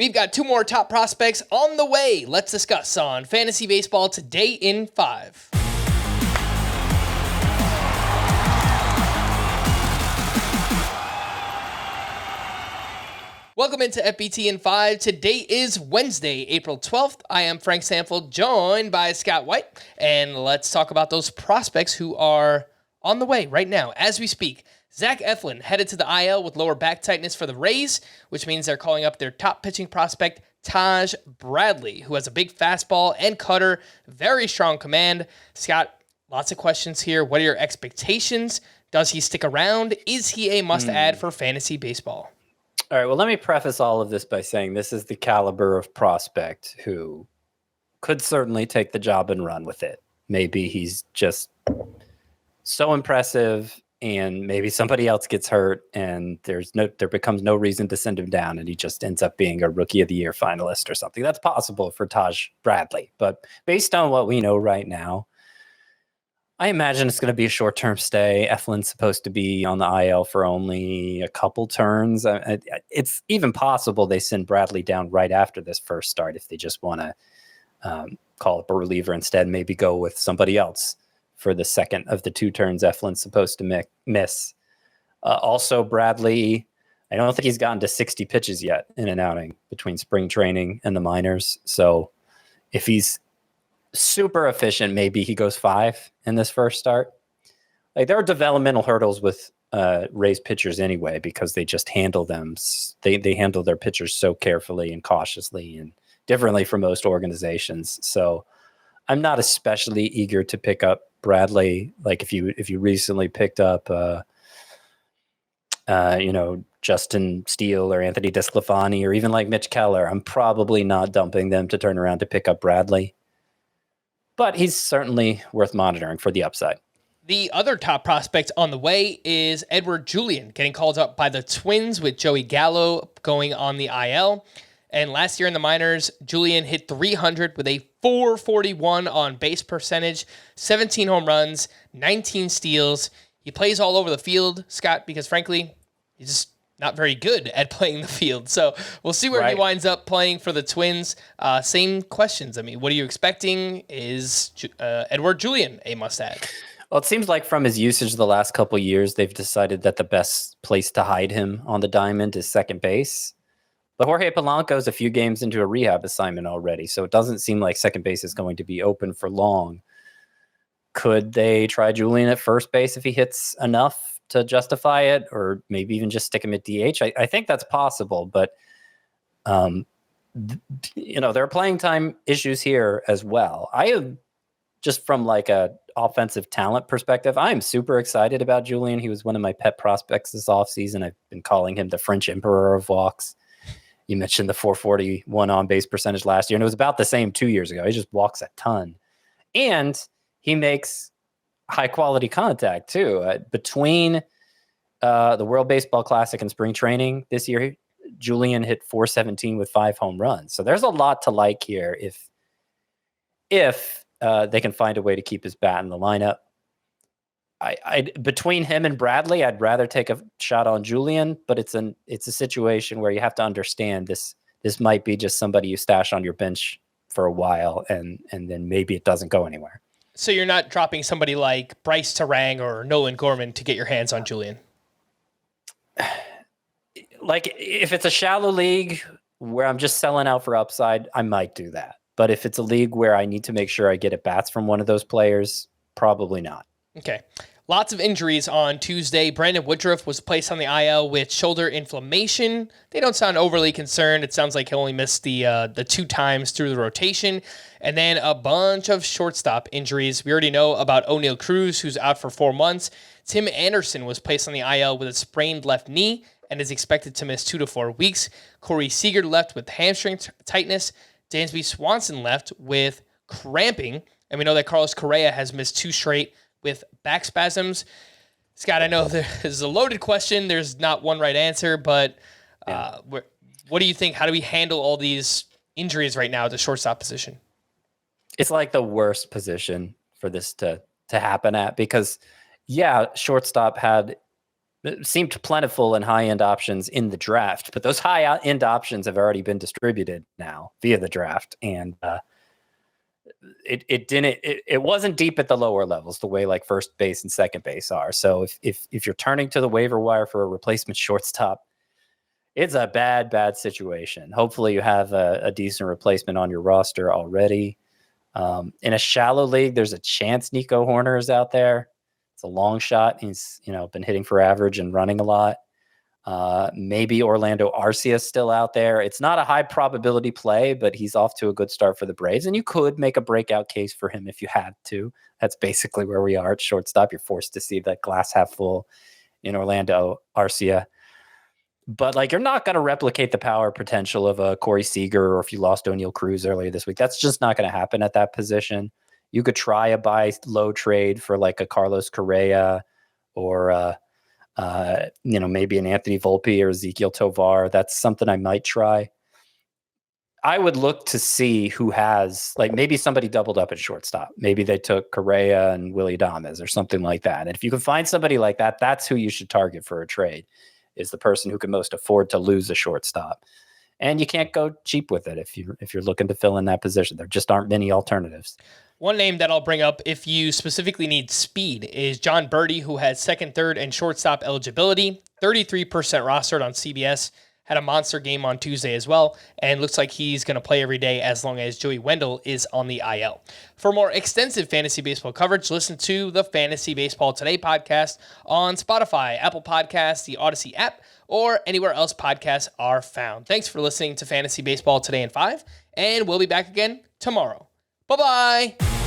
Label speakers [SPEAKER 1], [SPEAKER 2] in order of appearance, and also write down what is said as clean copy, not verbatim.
[SPEAKER 1] We've got two more top prospects on the way. Let's discuss on Fantasy Baseball Today in 5. Welcome into FBT in 5. Today is Wednesday, April 12th. I am Frank Sanford, joined by Scott White. And let's talk about those prospects who are on the way right now as we speak. Zach Eflin headed to the IL with lower back tightness for the Rays, which means they're calling up their top pitching prospect, Taj Bradley, who has a big fastball and cutter, very strong command. Scott, lots of questions here. What are your expectations? Does he stick around? Is he a must-add for fantasy baseball?
[SPEAKER 2] All right, well, let me preface all of this by saying this is the caliber of prospect who could certainly take the job and run with it. Maybe he's just so impressive and maybe somebody else gets hurt and there becomes no reason to send him down and he just ends up being a Rookie of the Year finalist or something. That's possible for Taj Bradley. But based on what we know right now, I imagine it's going to be a short-term stay. Eflin's supposed to be on the IL for only a couple turns. It's even possible they send Bradley down right after this first start if they just want to call up a reliever instead, maybe go with somebody else for the second of the 2 turns Eflin's supposed to miss. Also, Bradley, I don't think he's gotten to 60 pitches yet in an outing between spring training and the minors. So if he's super efficient, maybe he goes 5 in this first start. Like, there are developmental hurdles with Rays pitchers anyway, because they just handle them. They handle their pitchers so carefully and cautiously and differently from most organizations. So I'm not especially eager to pick up Bradley. Like if you recently picked up Justin Steele or Anthony DeSclafani or even like Mitch Keller, I'm probably not dumping them to turn around to pick up Bradley. But he's certainly worth monitoring for the upside.
[SPEAKER 1] The other top prospect on the way is Edouard Julien, getting called up by the Twins with Joey Gallo going on the IL. And last year in the minors, Julien hit 300 with a 441 on base percentage, 17 home runs, 19 steals. He plays all over the field, Scott, because frankly, he's just not very good at playing the field. So we'll see where he winds up playing for the Twins. Same questions. I mean, what are you expecting? Is Edouard Julien a must-add?
[SPEAKER 2] Well, it seems like from his usage the last couple of years, they've decided that the best place to hide him on the diamond is second base. But Jorge Polanco's a few games into a rehab assignment already, so it doesn't seem like second base is going to be open for long. Could they try Julien at first base if he hits enough to justify it, or maybe even just stick him at DH? I think that's possible, but there are playing time issues here as well. I have, just from like a offensive talent perspective, I'm super excited about Julien. He was one of my pet prospects this offseason. I've been calling him the French Emperor of walks. You mentioned the 441 on base percentage last year, and it was about the same 2 years ago. He just walks a ton. And he makes high quality contact too. Between the World Baseball Classic and spring training this year, Julien hit 417 with 5 home runs. So there's a lot to like here if they can find a way to keep his bat in the lineup. Between him and Bradley, I'd rather take a shot on Julien, but it's a situation where you have to understand this might be just somebody you stash on your bench for a while, and then maybe it doesn't go anywhere.
[SPEAKER 1] So you're not dropping somebody like Bryce Terang or Nolan Gorman to get your hands on Julien?
[SPEAKER 2] Like, if it's a shallow league where I'm just selling out for upside, I might do that. But if it's a league where I need to make sure I get at bats from one of those players, probably not.
[SPEAKER 1] Okay. Lots of injuries on Tuesday. Brandon Woodruff was placed on the IL with shoulder inflammation. They don't sound overly concerned. It sounds like he only missed the 2 times through the rotation. And then a bunch of shortstop injuries. We already know about O'Neal Cruz, who's out for 4 months. Tim Anderson was placed on the IL with a sprained left knee and is expected to miss 2 to 4 weeks. Corey Seager left with hamstring tightness. Dansby Swanson left with cramping. And we know that Carlos Correa has missed 2 straight with back spasms. Scott, I know this is a loaded question. There's not one right answer, but what do you think? How do we handle all these injuries right now at the shortstop position?
[SPEAKER 2] It's like the worst position for this to happen at, because shortstop had It seemed plentiful and high-end options in the draft, but those high-end options have already been distributed now via the draft, and it wasn't deep at the lower levels the way like first base and second base are. So if you're turning to the waiver wire for a replacement shortstop, it's a bad situation. Hopefully you have a decent replacement on your roster already. In a shallow league, there's a chance Nico Horner is out there. It's a long shot. He's been hitting for average and running a lot. Maybe Orlando Arcia is still out there. It's not a high probability play, but he's off to a good start for the Braves. And you could make a breakout case for him if you had to. That's basically where we are at shortstop. You're forced to see that glass half full in Orlando Arcia. But like, you're not going to replicate the power potential of a Corey Seager, or if you lost O'Neill Cruz earlier this week, that's just not going to happen at that position. You could try a buy low trade for like a Carlos Correa or maybe an Anthony Volpe or Ezekiel Tovar. That's something I might try. I would look to see who has, like, maybe somebody doubled up at shortstop. Maybe they took Correa and Willie Adames or something like that. And if you can find somebody like that, that's who you should target for a trade, is the person who can most afford to lose a shortstop. And you can't go cheap with it if you're looking to fill in that position. There just aren't many alternatives.
[SPEAKER 1] One name that I'll bring up if you specifically need speed is John Birdie, who has second, third, and shortstop eligibility. 33% rostered on CBS. Had a monster game on Tuesday as well, and looks like he's going to play every day as long as Joey Wendell is on the IL. For more extensive fantasy baseball coverage, listen to the Fantasy Baseball Today podcast on Spotify, Apple Podcasts, the Audacy app, or anywhere else podcasts are found. Thanks for listening to Fantasy Baseball Today in 5, and we'll be back again tomorrow. Bye-bye!